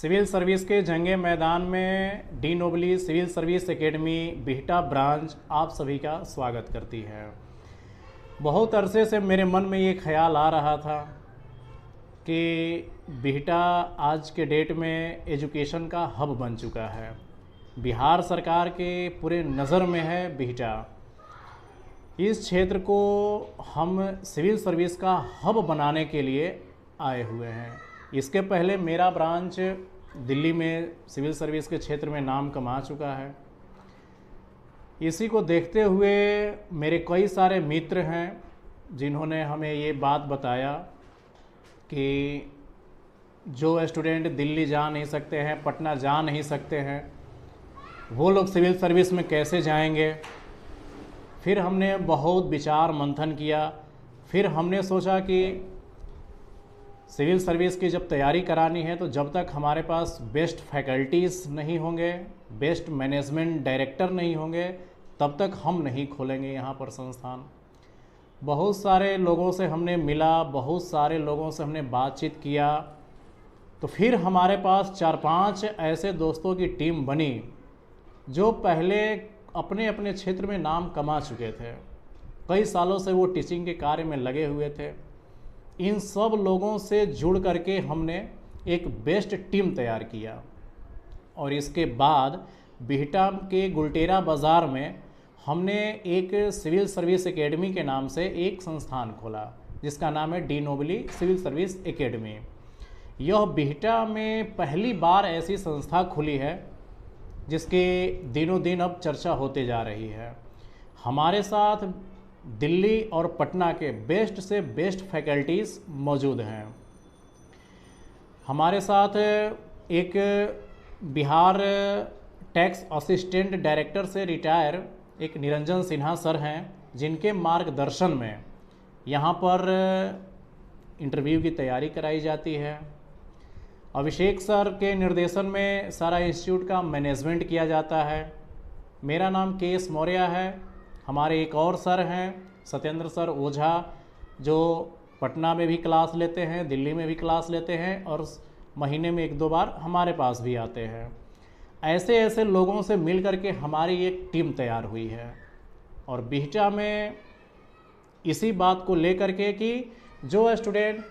Civil service के जंगे मैदान में De Nobili civil service academy Bihta branch आप सभी का स्वागत करती है। बहुत अरसे से मेरे मन में ये ख्याल आ रहा था कि बिहटा आज के डेट में एजुकेशन का हब बन चुका है। बिहार सरकार के पूरे नज़र में है बिहटा। इस क्षेत्र को हम सिविल सर्विस का हब बनाने के लिए आए हुए हैं। इसके पहले मेरा ब्रांच दिल्ली में सिविल सर्विस के क्षेत्र में नाम कमा चुका है। इसी को देखते हुए मेरे कई सारे मित्र हैं जिन्होंने हमें ये बात बताया कि जो स्टूडेंट दिल्ली जा नहीं सकते हैं, पटना जा नहीं सकते हैं, वो लोग सिविल सर्विस में कैसे जाएंगे। फिर हमने बहुत विचार मंथन किया। फिर हमने सोचा कि सिविल सर्विस की जब तैयारी करानी है तो जब तक हमारे पास बेस्ट फैकल्टीज़ नहीं होंगे, बेस्ट मैनेजमेंट डायरेक्टर नहीं होंगे, तब तक हम नहीं खोलेंगे यहाँ पर संस्थान। बहुत सारे लोगों से हमने मिला, बहुत सारे लोगों से हमने बातचीत किया, तो फिर हमारे पास 4-5 ऐसे दोस्तों की टीम बनी जो पहले अपने अपने क्षेत्र में नाम कमा चुके थे। कई सालों से वो टीचिंग के कार्य में लगे हुए थे। इन सब लोगों से जुड़ करके हमने एक बेस्ट टीम तैयार किया और इसके बाद बिहटा के गुलटेरा बाज़ार में हमने एक सिविल सर्विस एकेडमी के नाम से एक संस्थान खोला जिसका नाम है De Nobili civil service academy. यह बिहटा में पहली बार ऐसी संस्था खुली है जिसके दिनों दिन अब चर्चा होते जा रही है। हमारे साथ दिल्ली और पटना के बेस्ट से बेस्ट फैकल्टीज़ मौजूद हैं। हमारे साथ एक बिहार टैक्स असिस्टेंट डायरेक्टर से रिटायर एक निरंजन सिन्हा सर हैं जिनके मार्गदर्शन में यहाँ पर इंटरव्यू की तैयारी कराई जाती है। अभिषेक सर के निर्देशन में सारा इंस्टीट्यूट का मैनेजमेंट किया जाता है। मेरा नाम के.एस. मौर्य है। हमारे एक और सर हैं सत्येंद्र सर ओझा जो पटना में भी क्लास लेते हैं, दिल्ली में भी क्लास लेते हैं और महीने में 1-2 बार हमारे पास भी आते हैं। ऐसे ऐसे लोगों से मिल कर के हमारी एक टीम तैयार हुई है और बिहटा में इसी बात को लेकर के कि जो स्टूडेंट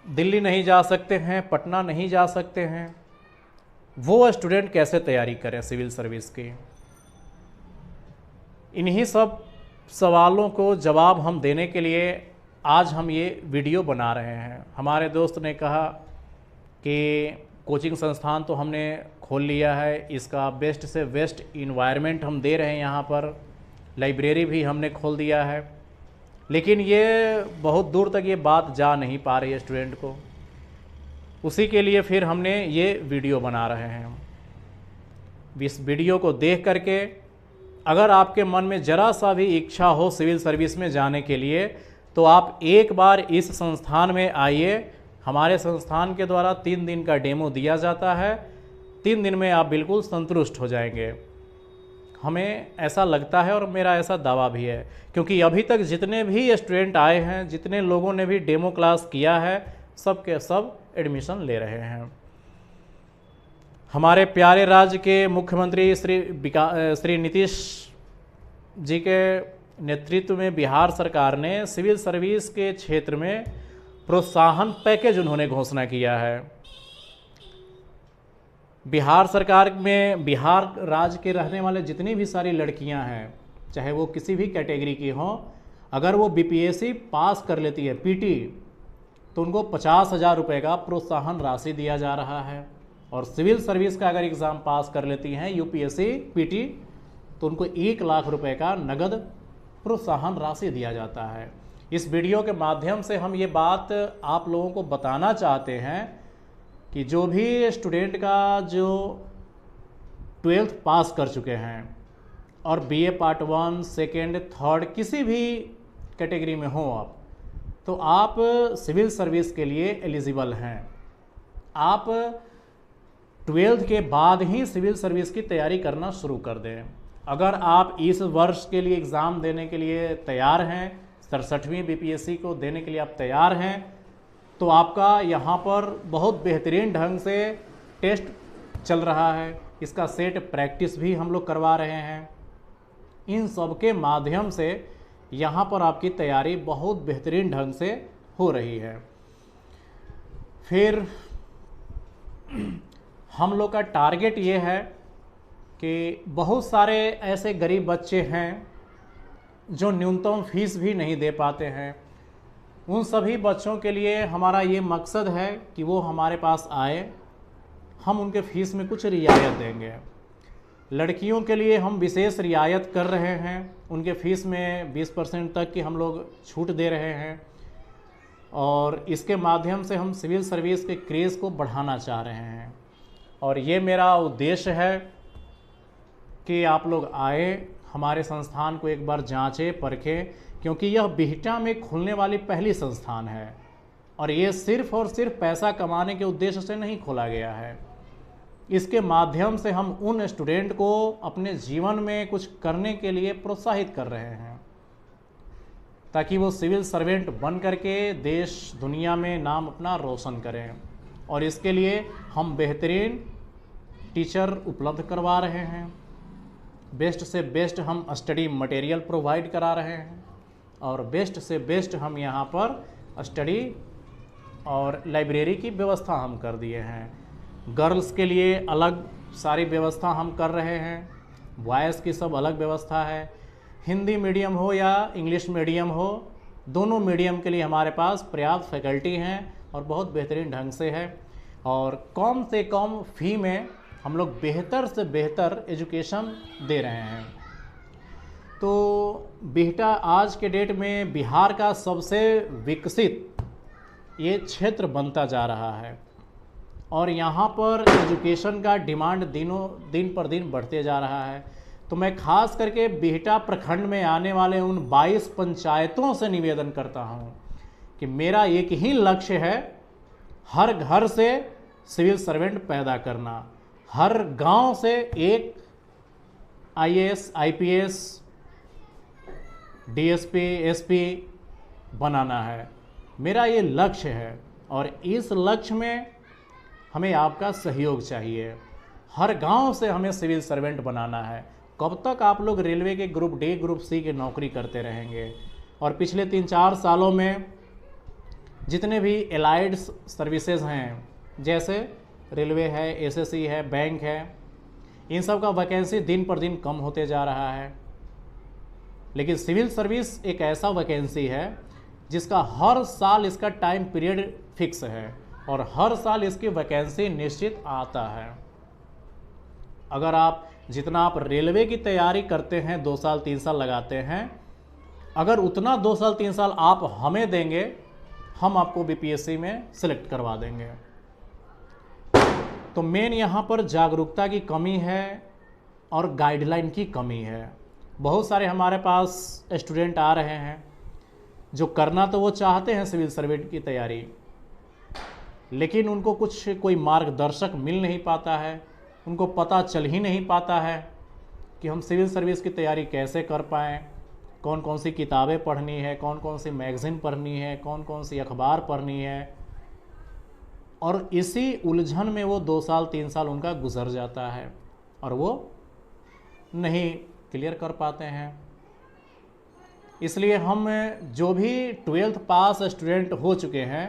दिल्ली नहीं जा सकते हैं, पटना नहीं जा सकते हैं, वो स्टूडेंट कैसे तैयारी करें सिविल सर्विस की। इन्हीं सब सवालों को जवाब हम देने के लिए आज हम ये वीडियो बना रहे हैं। हमारे दोस्त ने कहा कि कोचिंग संस्थान तो हमने खोल लिया है, इसका बेस्ट से बेस्ट इन्वायरमेंट हम दे रहे हैं, यहाँ पर लाइब्रेरी भी हमने खोल दिया है, लेकिन ये बहुत दूर तक ये बात जा नहीं पा रही है स्टूडेंट को। उसी के लिए फिर हमने ये वीडियो बना रहे हैं। इस वीडियो को देख करके अगर आपके मन में ज़रा सा भी इच्छा हो सिविल सर्विस में जाने के लिए तो आप एक बार इस संस्थान में आइए। हमारे संस्थान के द्वारा 3 दिन का डेमो दिया जाता है। 3 दिन में आप बिल्कुल संतुष्ट हो जाएंगे। हमें ऐसा लगता है और मेरा ऐसा दावा भी है, क्योंकि अभी तक जितने भी स्टूडेंट आए हैं, जितने लोगों ने भी डेमो क्लास किया है, सब के सब एडमिशन ले रहे हैं। हमारे प्यारे राज्य के मुख्यमंत्री श्री नीतीश जी के नेतृत्व में बिहार सरकार ने सिविल सर्विस के क्षेत्र में प्रोत्साहन पैकेज उन्होंने घोषणा किया है। बिहार सरकार में बिहार राज्य के रहने वाले जितनी भी सारी लड़कियां हैं, चाहे वो किसी भी कैटेगरी की हों, अगर वो बीपीएससी पास कर लेती है पीटी, तो उनको 50,000 रुपये का प्रोत्साहन राशि दिया जा रहा है। और सिविल सर्विस का अगर एग्ज़ाम पास कर लेती हैं यूपीएससी पीटी, तो उनको 1 लाख रुपए का नगद प्रोत्साहन राशि दिया जाता है। इस वीडियो के माध्यम से हम ये बात आप लोगों को बताना चाहते हैं कि जो भी स्टूडेंट का जो 12th पास कर चुके हैं और बीए पार्ट 1, 2, 3 किसी भी कैटेगरी में हो आप, तो आप सिविल सर्विस के लिए एलिजिबल हैं। आप 12th के बाद ही सिविल सर्विस की तैयारी करना शुरू कर दें। अगर आप इस वर्ष के लिए एग्ज़ाम देने के लिए तैयार हैं, 67वीं बीपीएससी को देने के लिए आप तैयार हैं, तो आपका यहाँ पर बहुत बेहतरीन ढंग से टेस्ट चल रहा है, इसका सेट प्रैक्टिस भी हम लोग करवा रहे हैं। इन सब के माध्यम से यहाँ पर आपकी तैयारी बहुत बेहतरीन ढंग से हो रही है। फिर हम लोग का टारगेट ये है कि बहुत सारे ऐसे गरीब बच्चे हैं जो न्यूनतम फीस भी नहीं दे पाते हैं। उन सभी बच्चों के लिए हमारा ये मकसद है कि वो हमारे पास आए, हम उनके फ़ीस में कुछ रियायत देंगे। लड़कियों के लिए हम विशेष रियायत कर रहे हैं, उनके फ़ीस में 20% तक की हम लोग छूट दे रहे हैं और इसके माध्यम से हम सिविल सर्विस के क्रेज़ को बढ़ाना चाह रहे हैं। और ये मेरा उद्देश्य है कि आप लोग आए, हमारे संस्थान को एक बार जांचें परखें, क्योंकि यह बिहटा में खुलने वाली पहली संस्थान है और ये सिर्फ़ और सिर्फ पैसा कमाने के उद्देश्य से नहीं खोला गया है। इसके माध्यम से हम उन स्टूडेंट को अपने जीवन में कुछ करने के लिए प्रोत्साहित कर रहे हैं ताकि वो सिविल सर्वेंट बन करके देश दुनिया में नाम अपना रोशन करें। और इसके लिए हम बेहतरीन टीचर उपलब्ध करवा रहे हैं, बेस्ट से बेस्ट हम स्टडी मटेरियल प्रोवाइड करा रहे हैं और बेस्ट से बेस्ट हम यहाँ पर स्टडी और लाइब्रेरी की व्यवस्था हम कर दिए हैं। गर्ल्स के लिए अलग सारी व्यवस्था हम कर रहे हैं, बॉयज़ की सब अलग व्यवस्था है। हिंदी मीडियम हो या इंग्लिश मीडियम हो, दोनों मीडियम के लिए हमारे पास पर्याप्त फैकल्टी हैं और बहुत बेहतरीन ढंग से है। और कम से कम फ़ी में हम लोग बेहतर से बेहतर एजुकेशन दे रहे हैं। तो बिहटा आज के डेट में बिहार का सबसे विकसित ये क्षेत्र बनता जा रहा है और यहाँ पर एजुकेशन का डिमांड दिन पर दिन बढ़ते जा रहा है। तो मैं खास करके बिहटा प्रखंड में आने वाले उन 22 पंचायतों से निवेदन करता हूँ कि मेरा एक ही लक्ष्य है, हर घर से सिविल सर्वेंट पैदा करना, हर गांव से एक IAS, IPS, DSP, SP बनाना है। मेरा ये लक्ष्य है और इस लक्ष्य में हमें आपका सहयोग चाहिए। हर गांव से हमें सिविल सर्वेंट बनाना है। कब तक आप लोग रेलवे के ग्रुप डी, ग्रुप सी की नौकरी करते रहेंगे? और पिछले 3-4 सालों में जितने भी एलाइड सर्विसेज हैं, जैसे रेलवे है, SSC है, बैंक है, इन सब का वैकेंसी दिन पर दिन कम होते जा रहा है। लेकिन सिविल सर्विस एक ऐसा वैकेंसी है जिसका हर साल इसका टाइम पीरियड फिक्स है और हर साल इसकी वैकेंसी निश्चित आता है। अगर आप जितना आप रेलवे की तैयारी करते हैं, 2 साल 3 साल लगाते हैं, अगर उतना 2 साल 3 साल आप हमें देंगे, हम आपको BPSC में सिलेक्ट करवा देंगे। तो मेन यहाँ पर जागरूकता की कमी है और गाइडलाइन की कमी है। बहुत सारे हमारे पास स्टूडेंट आ रहे हैं जो करना तो वो चाहते हैं सिविल सर्वेंट की तैयारी, लेकिन उनको कोई मार्गदर्शक मिल नहीं पाता है, उनको पता चल ही नहीं पाता है कि हम सिविल सर्विस की तैयारी कैसे कर पाएँ, कौन कौन सी किताबें पढ़नी है, कौन कौन सी मैगज़ीन पढ़नी है, कौन कौन सी अखबार पढ़नी है। और इसी उलझन में वो 2 साल 3 साल उनका गुजर जाता है और वो नहीं क्लियर कर पाते हैं। इसलिए हम जो भी 12th पास स्टूडेंट हो चुके हैं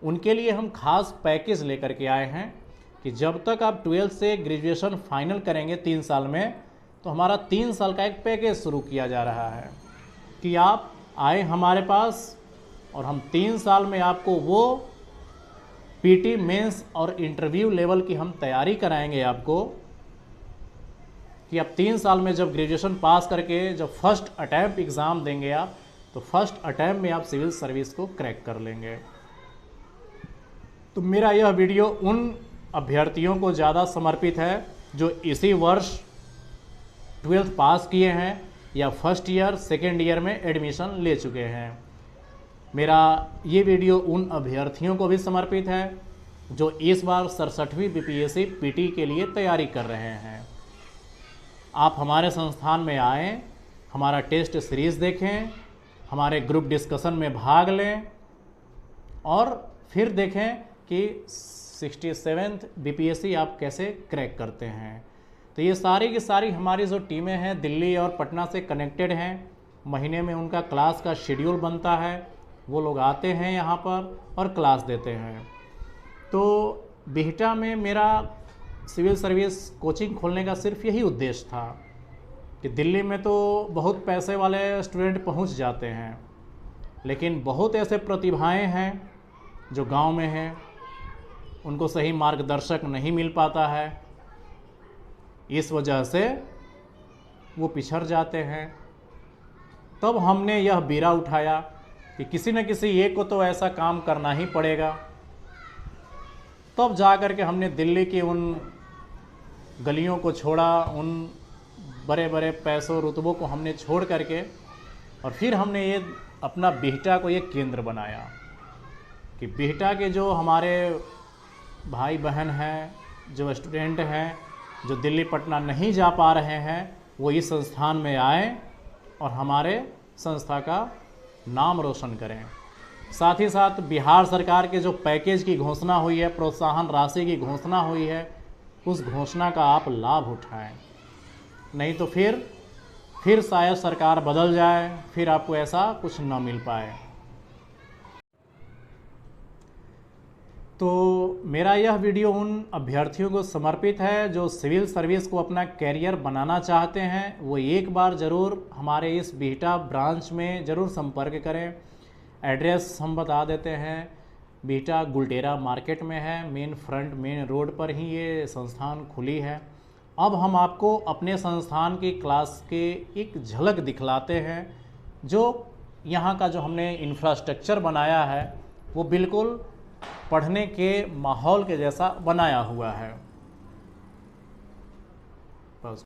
उनके लिए हम खास पैकेज लेकर के आए हैं कि जब तक आप 12th से ग्रेजुएशन फाइनल करेंगे 3 साल में, तो हमारा 3 साल का एक पैकेज शुरू किया जा रहा है कि आप आए हमारे पास और हम 3 साल में आपको वो PT, मेंस और इंटरव्यू लेवल की हम तैयारी कराएंगे आपको कि आप 3 साल में जब ग्रेजुएशन पास करके जब फर्स्ट अटैम्प्ट एग्ज़ाम देंगे आप, तो फर्स्ट अटैम्प्ट में आप सिविल सर्विस को क्रैक कर लेंगे। तो मेरा यह वीडियो उन अभ्यर्थियों को ज़्यादा समर्पित है जो इसी वर्ष 12th पास किए हैं या फर्स्ट ईयर सेकेंड ईयर में एडमिशन ले चुके हैं। मेरा ये वीडियो उन अभ्यर्थियों को भी समर्पित है जो इस बार 67वीं BPSC PT के लिए तैयारी कर रहे हैं। आप हमारे संस्थान में आएँ, हमारा टेस्ट सीरीज़ देखें, हमारे ग्रुप डिस्कशन में भाग लें और फिर देखें कि 67th बीपीएससी आप कैसे क्रैक करते हैं। तो ये सारी की सारी हमारी जो टीमें हैं दिल्ली और पटना से कनेक्टेड हैं। महीने में उनका क्लास का शेड्यूल बनता है, वो लोग आते हैं यहाँ पर और क्लास देते हैं। तो बिहटा में मेरा सिविल सर्विस कोचिंग खोलने का सिर्फ यही उद्देश्य था कि दिल्ली में तो बहुत पैसे वाले स्टूडेंट पहुँच जाते हैं, लेकिन बहुत ऐसे प्रतिभाएं हैं जो गांव में हैं, उनको सही मार्गदर्शक नहीं मिल पाता है, इस वजह से वो पिछड़ जाते हैं। तब हमने यह बीड़ा उठाया कि किसी न किसी एक को तो ऐसा काम करना ही पड़ेगा। तब जा कर के हमने दिल्ली की उन गलियों को छोड़ा, उन बड़े बड़े पैसों रुतबों को हमने छोड़ करके, और फिर हमने ये अपना बिहटा को एक केंद्र बनाया कि बिहटा के जो हमारे भाई बहन हैं, जो स्टूडेंट हैं, जो दिल्ली पटना नहीं जा पा रहे हैं, वो इस संस्थान में आए और हमारे संस्था का नाम रोशन करें। साथ ही साथ बिहार सरकार के जो पैकेज की घोषणा हुई है, प्रोत्साहन राशि की घोषणा हुई है, उस घोषणा का आप लाभ उठाएं। नहीं तो फिर शायद सरकार बदल जाए, फिर आपको ऐसा कुछ न मिल पाए। तो मेरा यह वीडियो उन अभ्यर्थियों को समर्पित है जो सिविल सर्विस को अपना कैरियर बनाना चाहते हैं। वो एक बार ज़रूर हमारे इस बिहटा ब्रांच में ज़रूर संपर्क करें। एड्रेस हम बता देते हैं, बिहटा गुलटेरा मार्केट में है, मेन रोड पर ही ये संस्थान खुली है। अब हम आपको अपने संस्थान की क्लास के एक झलक दिखलाते हैं। जो यहाँ का जो हमने इंफ्रास्ट्रक्चर बनाया है वो बिल्कुल पढ़ने के माहौल के जैसा बनाया हुआ है। बस।